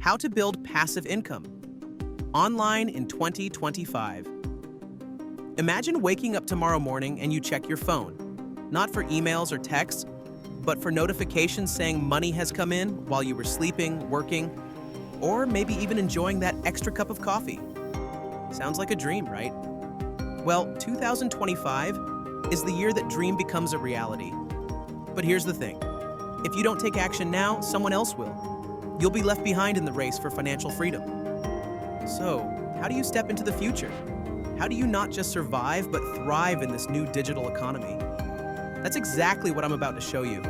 How to build passive income online in 2025. Imagine waking up tomorrow morning and you check your phone, not for emails or texts, but for notifications saying money has come in while you were sleeping, working, or maybe even enjoying that extra cup of coffee. Sounds like a dream, right? Well, 2025 is the year that dream becomes a reality. But here's the thing. If you don't take action now, someone else will. You'll be left behind in the race for financial freedom. So, how do you step into the future? How do you not just survive, but thrive in this new digital economy? That's exactly what I'm about to show you.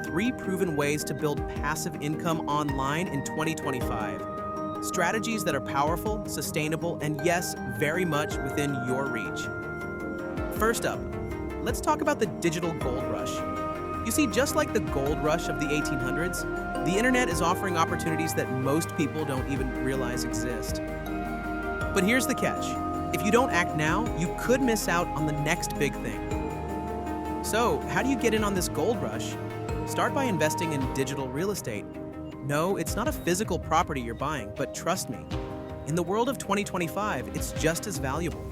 3 proven ways to build passive income online in 2025. Strategies that are powerful, sustainable, and yes, very much within your reach. First up, let's talk about the digital gold rush. You see, just like the gold rush of the 1800s, the internet is offering opportunities that most people don't even realize exist. But here's the catch. If you don't act now, you could miss out on the next big thing. So, how do you get in on this gold rush? Start by investing in digital real estate. No, it's not a physical property you're buying, but trust me, in the world of 2025, it's just as valuable.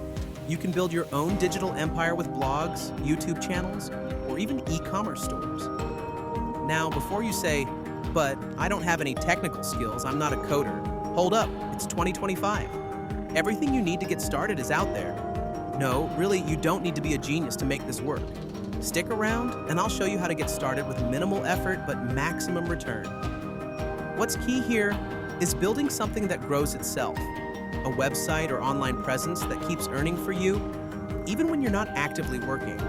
You can build your own digital empire with blogs, YouTube channels, or even e-commerce stores. Now, before you say, but I don't have any technical skills, I'm not a coder, hold up, it's 2025. Everything you need to get started is out there. No, really, you don't need to be a genius to make this work. Stick around, and I'll show you how to get started with minimal effort but maximum return. What's key here is building something that grows itself, a website or online presence that keeps earning for you, even when you're not actively working.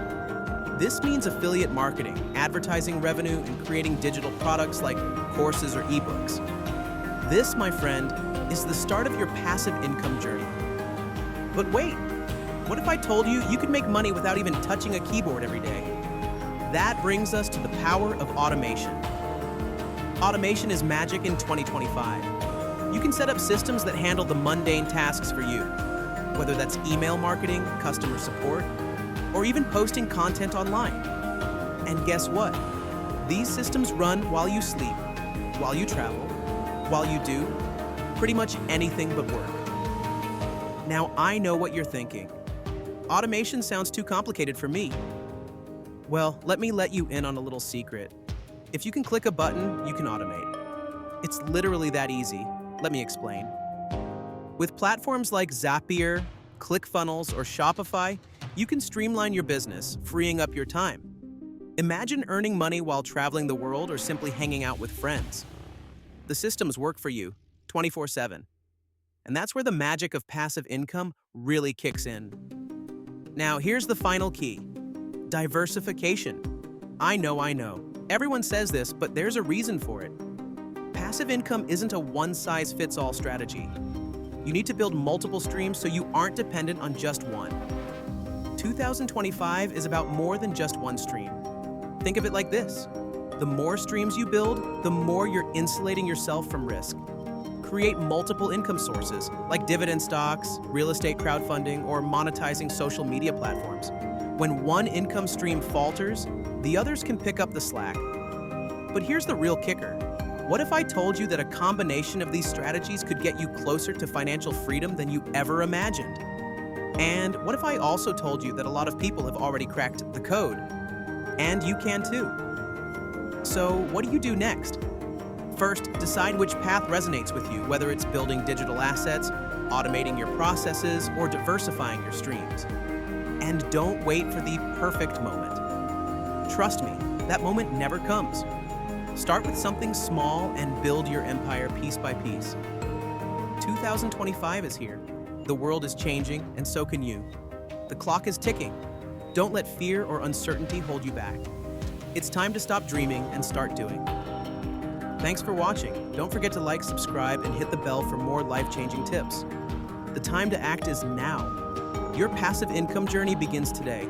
This means affiliate marketing, advertising revenue, and creating digital products like courses or ebooks. This, my friend, is the start of your passive income journey. But wait, what if I told you you could make money without even touching a keyboard every day? That brings us to the power of automation. Automation is magic in 2025. You can set up systems that handle the mundane tasks for you, whether that's email marketing, customer support, or even posting content online. And guess what? These systems run while you sleep, while you travel, while you do pretty much anything but work. Now, I know what you're thinking. Automation sounds too complicated for me. Well, let me let you in on a little secret. If you can click a button, you can automate. It's literally that easy. Let me explain. With platforms like Zapier, ClickFunnels, or Shopify, you can streamline your business, freeing up your time. Imagine earning money while traveling the world or simply hanging out with friends. The systems work for you 24/7. And that's where the magic of passive income really kicks in. Now, here's the final key. Diversification. I know. Everyone says this, but there's a reason for it. Passive income isn't a one-size-fits-all strategy. You need to build multiple streams so you aren't dependent on just one. 2025 is about more than just one stream. Think of it like this. The more streams you build, the more you're insulating yourself from risk. Create multiple income sources, like dividend stocks, real estate crowdfunding, or monetizing social media platforms. When one income stream falters, the others can pick up the slack. But here's the real kicker. What if I told you that a combination of these strategies could get you closer to financial freedom than you ever imagined? And what if I also told you that a lot of people have already cracked the code? And you can too. So what do you do next? First, decide which path resonates with you, whether it's building digital assets, automating your processes, or diversifying your streams. And don't wait for the perfect moment. Trust me, that moment never comes. Start with something small and build your empire piece by piece. 2025 is here. The world is changing, and so can you. The clock is ticking. Don't let fear or uncertainty hold you back. It's time to stop dreaming and start doing. Thanks for watching. Don't forget to like, subscribe, and hit the bell for more life-changing tips. The time to act is now. Your passive income journey begins today.